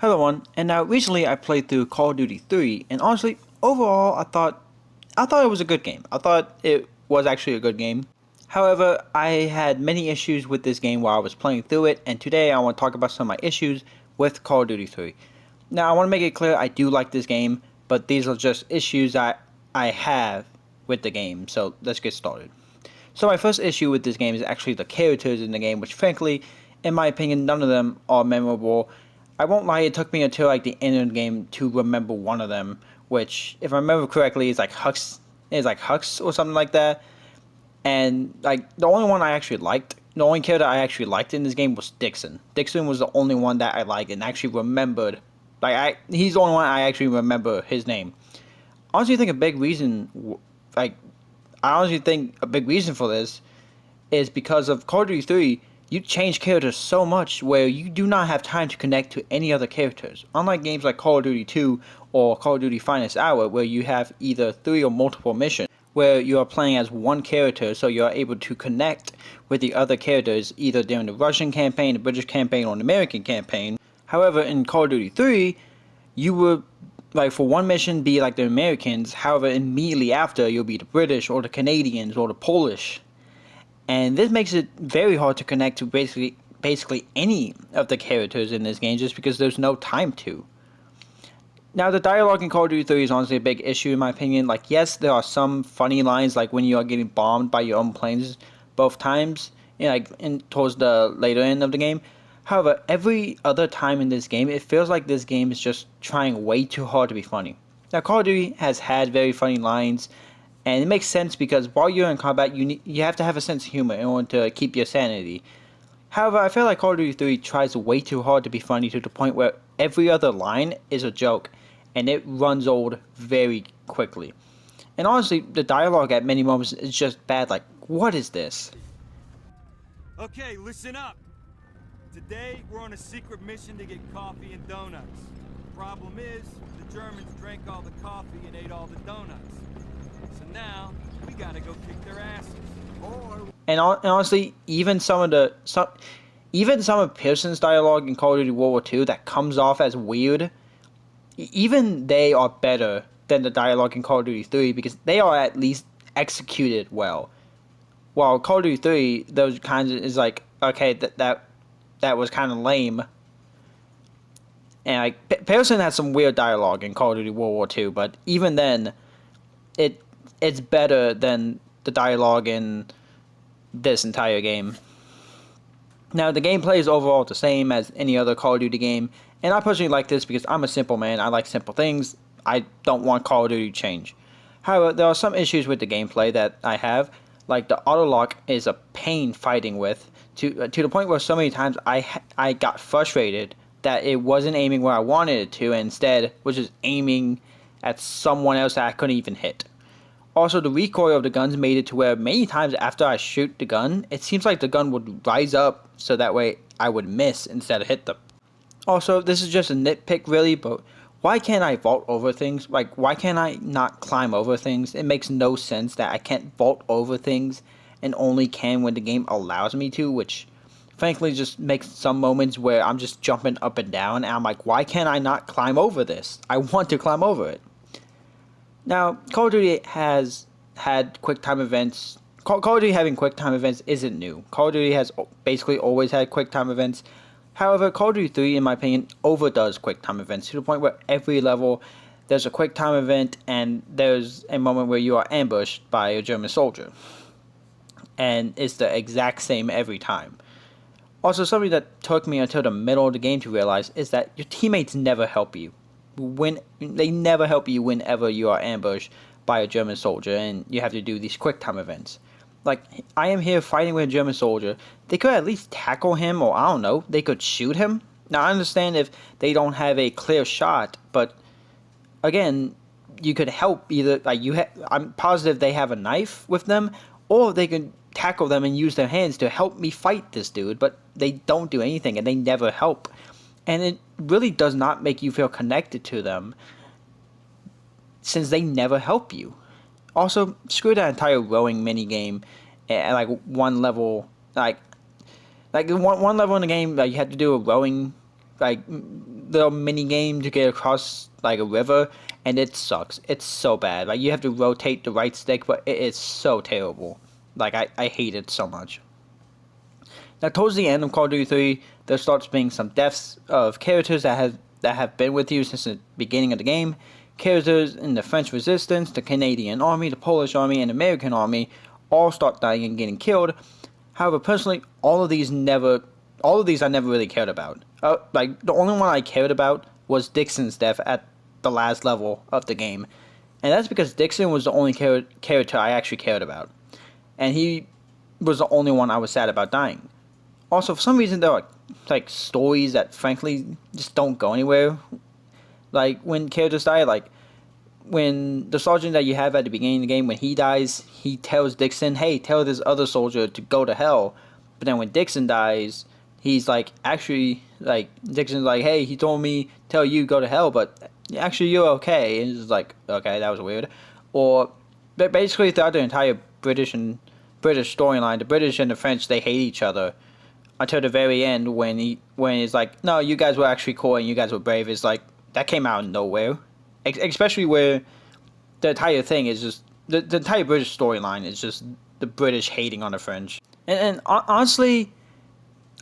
Hello everyone, and now recently I played through Call of Duty 3, and honestly, overall I thought it was a good game. I thought it was actually a good game. However, I had many issues with this game while I was playing through it, and today I want to talk about some of my issues with Call of Duty 3. Now, I want to make it clear I do like this game, but these are just issues I have with the game, so let's get started. So my first issue with this game is actually the characters in the game, which frankly, in my opinion, none of them are memorable. I won't lie, it took me until like the end of the game to remember one of them, which, if I remember correctly, is like Hux. It's like Hux or something like that. And like the only one I actually liked, the only character I actually liked in this game was Dixon. Dixon was the only one that I liked and actually remembered. He's the only one I actually remember his name. I honestly think a big reason, for this is because of Call of Duty 3. You change characters so much where you do not have time to connect to any other characters. Unlike games like Call of Duty 2 or Call of Duty Finest Hour, where you have either 3 or multiple missions, where you are playing as one character, so you are able to connect with the other characters either during the Russian campaign, the British campaign, or the American campaign. However, in Call of Duty 3, you would, like, for one mission be like the Americans, however, immediately after you'll be the British or the Canadians or the Polish. And this makes it very hard to connect to basically any of the characters in this game just because there's no time to. Now, the dialogue in Call of Duty 3 is honestly a big issue in my opinion. Like, yes, there are some funny lines, like when you are getting bombed by your own planes both times, towards the later end of the game. However, every other time in this game, it feels like this game is just trying way too hard to be funny. Now, Call of Duty has had very funny lines, and it makes sense because while you're in combat, you have to have a sense of humor in order to keep your sanity. However, I feel like Call of Duty 3 tries way too hard to be funny to the point where every other line is a joke, and it runs old very quickly. And honestly, the dialogue at many moments is just bad. Like, what is this? Okay, listen up. Today, we're on a secret mission to get coffee and donuts. The problem is, the Germans drank all the coffee and ate all the donuts. So now, we gotta go kick their asses. And honestly, even some of Pearson's dialogue in Call of Duty World War II that comes off as weird, even they are better than the dialogue in Call of Duty 3 because they are at least executed well. While Call of Duty 3, those kinds of is like, okay, that was kind of lame. And like Pearson had some weird dialogue in Call of Duty World War II, but even then, it's better than the dialogue in this entire game. Now, the gameplay is overall the same as any other Call of Duty game, and I personally like this because I'm a simple man. I like simple things. I don't want Call of Duty to change. However, there are some issues with the gameplay that I have, like the autolock is a pain fighting with, to the point where so many times I got frustrated that it wasn't aiming where I wanted it to, and instead was just aiming at someone else that I couldn't even hit. Also, the recoil of the guns made it to where many times after I shoot the gun, it seems like the gun would rise up so that way I would miss instead of hit them. Also, this is just a nitpick really, but why can't I vault over things? Like, why can't I not climb over things? It makes no sense that I can't vault over things and only can when the game allows me to, which frankly just makes some moments where I'm just jumping up and down and I'm like, why can't I not climb over this? I want to climb over it. Now, Call of Duty has had QuickTime events. Call of Duty having QuickTime events isn't new. Call of Duty has basically always had QuickTime events. However, Call of Duty 3, in my opinion, overdoes QuickTime events to the point where every level there's a QuickTime event and there's a moment where you are ambushed by a German soldier. And it's the exact same every time. Also, something that took me until the middle of the game to realize is that your teammates never help you. They never help you whenever you are ambushed by a German soldier and you have to do these QuickTime events. Like, I am here fighting with a German soldier. They could at least tackle him, or I don't know, they could shoot him. Now, I understand if they don't have a clear shot, but again, you could help either, I'm positive they have a knife with them, or they could tackle them and use their hands to help me fight this dude, but they don't do anything and they never help. And it really does not make you feel connected to them since they never help you. Also, screw that entire rowing minigame at like one level. Like one level in the game, you had to do a rowing like little mini game to get across like a river, and it sucks. It's so bad. Like you have to rotate the right stick, but it is so terrible. Like I hate it so much. Now towards the end of Call of Duty 3, there starts being some deaths of characters that have been with you since the beginning of the game. Characters in the French Resistance, the Canadian Army, the Polish Army, and American Army all start dying and getting killed. However, personally, all of these I never really cared about. Like the only one I cared about was Dixon's death at the last level of the game, and that's because Dixon was the only character I actually cared about, and he was the only one I was sad about dying. Also, for some reason, there are like stories that frankly just don't go anywhere. Like when characters die, like when the sergeant that you have at the beginning of the game, when he dies, he tells Dixon, "Hey, tell this other soldier to go to hell." But then when Dixon dies, he's like, actually, like Dixon's like, "Hey, he told me tell you go to hell, but actually you're okay." And it's like, okay, that was weird. Or basically throughout the entire British storyline, the British and the French, they hate each other until the very end when he's like, "No, you guys were actually cool and you guys were brave." It's like that came out of nowhere, especially where the entire thing is just the entire British storyline is just the British hating on the French. And honestly,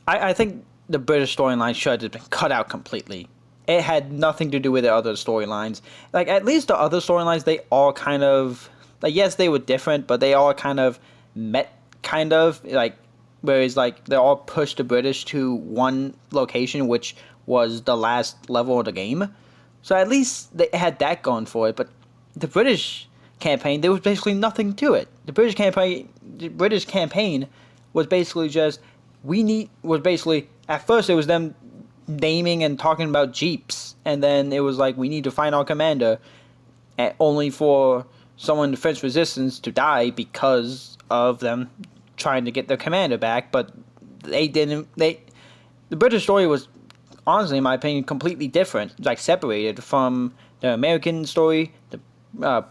I think the British storyline should have been cut out completely. It had nothing to do with the other storylines. Like at least the other storylines, they all kind of like, yes, they were different, but they all kind of met kind of like. Whereas, like, they all pushed the British to one location, which was the last level of the game. So at least they had that going for it. But the British campaign, there was basically nothing to it. The British campaign was basically just, at first it was them naming and talking about jeeps. And then it was like, we need to find our commander. Only for someone in the French Resistance to die because of them trying to get their commander back, but the British story was honestly, in my opinion, completely different, like separated from the American story, the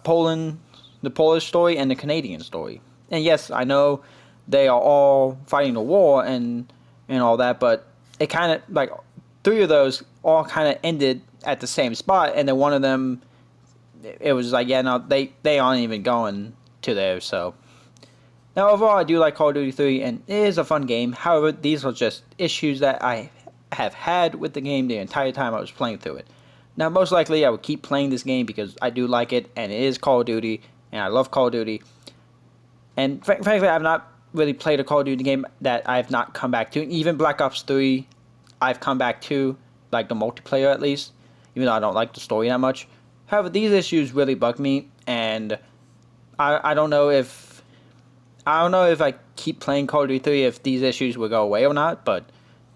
Polish story, and the Canadian story. And yes, I know they are all fighting the war and all that, but it kind of like three of those all kind of ended at the same spot, and then one of them, it was like, yeah, no, they aren't even going to there. So now, overall, I do like Call of Duty 3, and it is a fun game. However, these are just issues that I have had with the game the entire time I was playing through it. Now, most likely, I would keep playing this game because I do like it, and it is Call of Duty, and I love Call of Duty. And frankly, I've not really played a Call of Duty game that I have not come back to. Even Black Ops 3, I've come back to, like the multiplayer at least, even though I don't like the story that much. However, these issues really bug me, and I don't know if I keep playing Call of Duty 3 if these issues will go away or not, but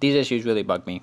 these issues really bug me.